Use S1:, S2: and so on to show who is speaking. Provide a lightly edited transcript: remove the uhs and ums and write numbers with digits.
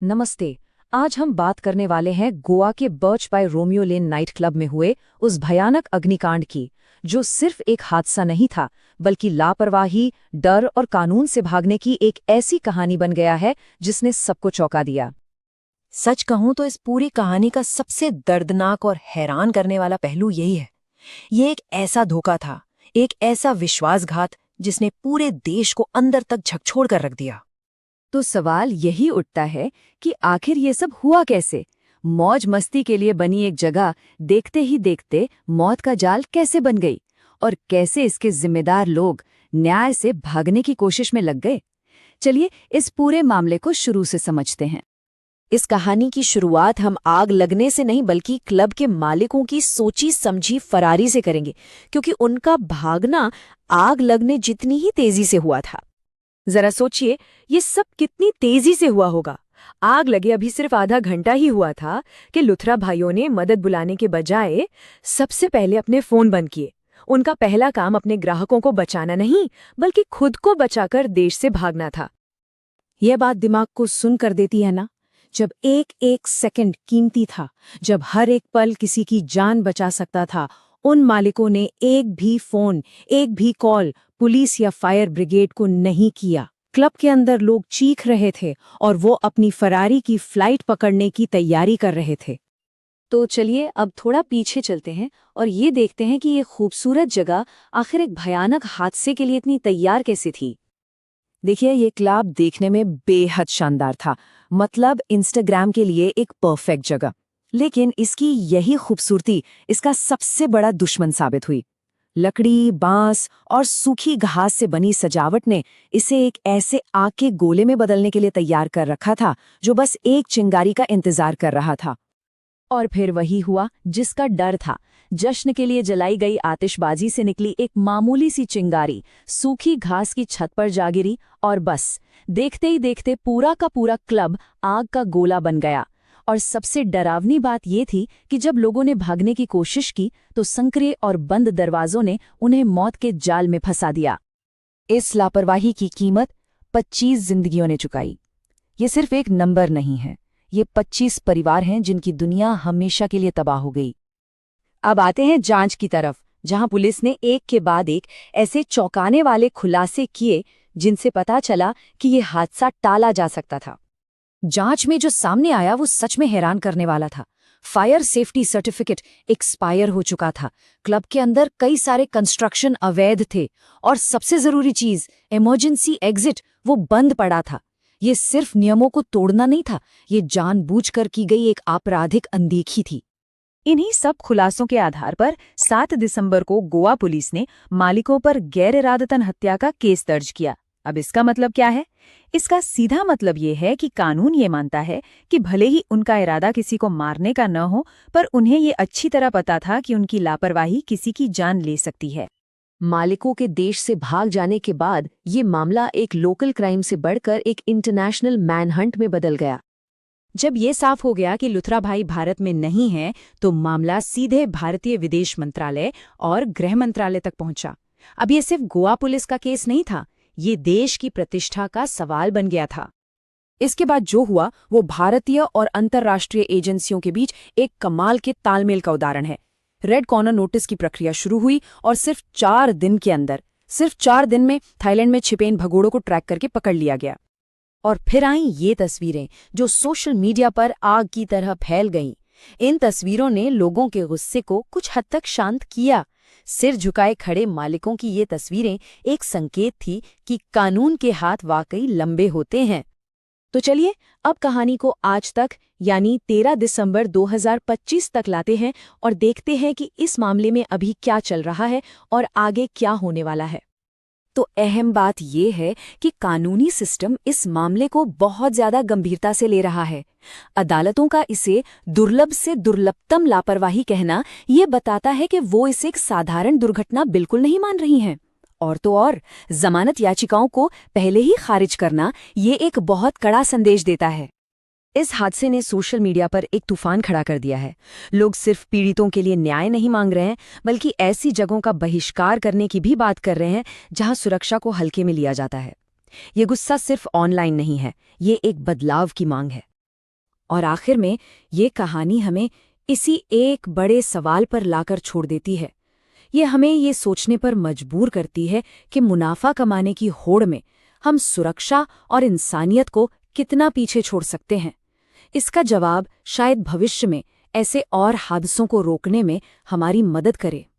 S1: नमस्ते। आज हम बात करने वाले हैं गोवा के Birch by Romeo Lane night club में हुए उस भयानक अग्निकांड की, जो सिर्फ एक हादसा नहीं था, बल्कि लापरवाही, डर और कानून से भागने की एक ऐसी कहानी बन गया है जिसने सबको चौंका दिया।
S2: सच कहूं तो इस पूरी कहानी का सबसे दर्दनाक और हैरान करने वाला पहलू यही है। ये एक ऐसा धोखा था, एक ऐसा विश्वासघात जिसने पूरे देश को अंदर तक झकझोर कर रख दिया।
S1: तो सवाल यही उठता है कि आखिर ये सब हुआ कैसे? मौज मस्ती के लिए बनी एक जगह देखते ही देखते मौत का जाल कैसे बन गई? और कैसे इसके जिम्मेदार लोग न्याय से भागने की कोशिश में लग गए? चलिए इस पूरे मामले को शुरू से समझते हैं।
S2: इस कहानी की शुरुआत हम आग लगने से नहीं बल्कि क्लब के मालिकों की सोची समझी फरारी से करेंगे, क्योंकि उनका भागना आग लगने जितनी ही तेजी से हुआ था। जरा सोचिए, ये सब कितनी तेजी से हुआ होगा। आग लगे अभी सिर्फ आधा घंटा ही हुआ था कि लुथरा भाइयों ने मदद बुलाने के बजाय सबसे पहले अपने फोन बंद किए। उनका पहला काम अपने ग्राहकों को बचाना नहीं, बल्कि खुद को बचाकर देश से भागना था। यह बात दिमाग को सुन कर देती है ना? जब एक एक सेकंड कीमती था, जब हर एक पल किसी की जान बचा सकता था, उन मालिकों ने एक भी फोन, एक भी कॉल पुलिस या फायर ब्रिगेड को नहीं किया। क्लब के अंदर लोग चीख रहे थे और वो अपनी फरारी की फ्लाइट पकड़ने की तैयारी कर रहे थे।
S1: तो चलिए अब थोड़ा पीछे चलते हैं और ये देखते हैं कि ये खूबसूरत जगह आखिर एक भयानक हादसे के लिए इतनी तैयार कैसे थी।
S2: देखिए, ये क्लब देखने में बेहद शानदार था, मतलब इंस्टाग्राम के लिए एक परफेक्ट जगह। लेकिन इसकी यही खूबसूरती इसका सबसे बड़ा दुश्मन साबित हुई। लकड़ी, बांस और सूखी घास से बनी सजावट ने इसे एक ऐसे आग के गोले में बदलने के लिए तैयार कर रखा था जो बस एक चिंगारी का इंतजार कर रहा था।
S1: और फिर वही हुआ जिसका डर था। जश्न के लिए जलाई गई आतिशबाजी से निकली एक मामूली सी चिंगारी सूखी घास की छत पर जा गिरी और बस देखते ही देखते पूरा का पूरा क्लब आग का गोला बन गया। और सबसे डरावनी बात ये थी कि जब लोगों ने भागने की कोशिश की तो संकरे और बंद दरवाजों ने उन्हें मौत के जाल में फंसा दिया।
S2: इस लापरवाही की कीमत 25 जिंदगियों ने चुकाई। ये सिर्फ एक नंबर नहीं है, ये 25 परिवार हैं जिनकी दुनिया हमेशा के लिए तबाह हो गई।
S1: अब आते हैं जांच की तरफ, जहां पुलिस ने एक के बाद एक ऐसे चौंकाने वाले खुलासे किए जिनसे पता चला कि ये हादसा टाला जा सकता था।
S2: जांच में जो सामने आया वो सच में हैरान करने वाला था। फायर सेफ्टी सर्टिफिकेट एक्सपायर हो चुका था, क्लब के अंदर कई सारे कंस्ट्रक्शन अवैध थे और सबसे जरूरी चीज इमरजेंसी एग्जिट वो बंद पड़ा था। ये सिर्फ नियमों को तोड़ना नहीं था, ये जानबूझकर की गई एक आपराधिक अनदेखी थी।
S1: इन्हीं सब खुलासों के आधार पर 7 दिसंबर को गोवा पुलिस ने मालिकों पर गैर इरादतन हत्या का केस दर्ज किया। अब इसका मतलब क्या है? इसका सीधा मतलब ये है कि कानून ये मानता है कि भले ही उनका इरादा किसी को मारने का न हो, पर उन्हें ये अच्छी तरह पता था कि उनकी लापरवाही किसी की जान ले सकती है।
S2: मालिकों के देश से भाग जाने के बाद ये मामला एक लोकल क्राइम से बढ़कर एक इंटरनेशनल मैनहंट में बदल गया।
S1: जब ये साफ हो गया कि लुथरा भाई भारत में नहीं हैं, तो मामला सीधे भारतीय विदेश मंत्रालय और गृह मंत्रालय तक पहुंचा। अब ये सिर्फ गोवा पुलिस का केस नहीं था, ये देश की प्रतिष्ठा का सवाल बन गया था।
S2: इसके बाद जो हुआ वो भारतीय और अंतर्राष्ट्रीय एजेंसियों के बीच एक कमाल के तालमेल का उदाहरण है। रेड कॉर्नर नोटिस की प्रक्रिया शुरू हुई और सिर्फ 4 दिन में थाईलैंड में छिपे इन भगोड़ों को ट्रैक करके पकड़ लिया गया। और फिर आई ये तस्वीरें जो सोशल मीडिया पर आग की तरह फैल गईं। इन तस्वीरों ने लोगों के गुस्से को कुछ हद तक शांत किया। सिर झुकाए खड़े मालिकों की ये तस्वीरें एक संकेत थी कि कानून के हाथ वाकई लंबे होते हैं।
S1: तो चलिए अब कहानी को आज तक यानी 13 दिसंबर 2025 तक लाते हैं और देखते हैं कि इस मामले में अभी क्या चल रहा है और आगे क्या होने वाला है।
S2: तो अहम बात यह है कि कानूनी सिस्टम इस मामले को बहुत ज्यादा गंभीरता से ले रहा है। अदालतों का इसे दुर्लभ से दुर्लभतम लापरवाही कहना ये बताता है कि वो इसे एक साधारण दुर्घटना बिल्कुल नहीं मान रही हैं। और तो और, जमानत याचिकाओं को पहले ही खारिज करना ये एक बहुत कड़ा संदेश देता है। इस हादसे ने सोशल मीडिया पर एक तूफान खड़ा कर दिया है। लोग सिर्फ पीड़ितों के लिए न्याय नहीं मांग रहे हैं, बल्कि ऐसी जगहों का बहिष्कार करने की भी बात कर रहे हैं जहां सुरक्षा को हल्के में लिया जाता है। ये गुस्सा सिर्फ ऑनलाइन नहीं है, ये एक बदलाव की मांग है। और आखिर में ये कहानी हमें इसी एक बड़े सवाल पर लाकर छोड़ देती है। ये हमें ये सोचने पर मजबूर करती है कि मुनाफा कमाने की होड़ में हम सुरक्षा और इंसानियत को कितना पीछे छोड़ सकते हैं। इसका जवाब शायद भविष्य में ऐसे और हादसों को रोकने में हमारी मदद करे।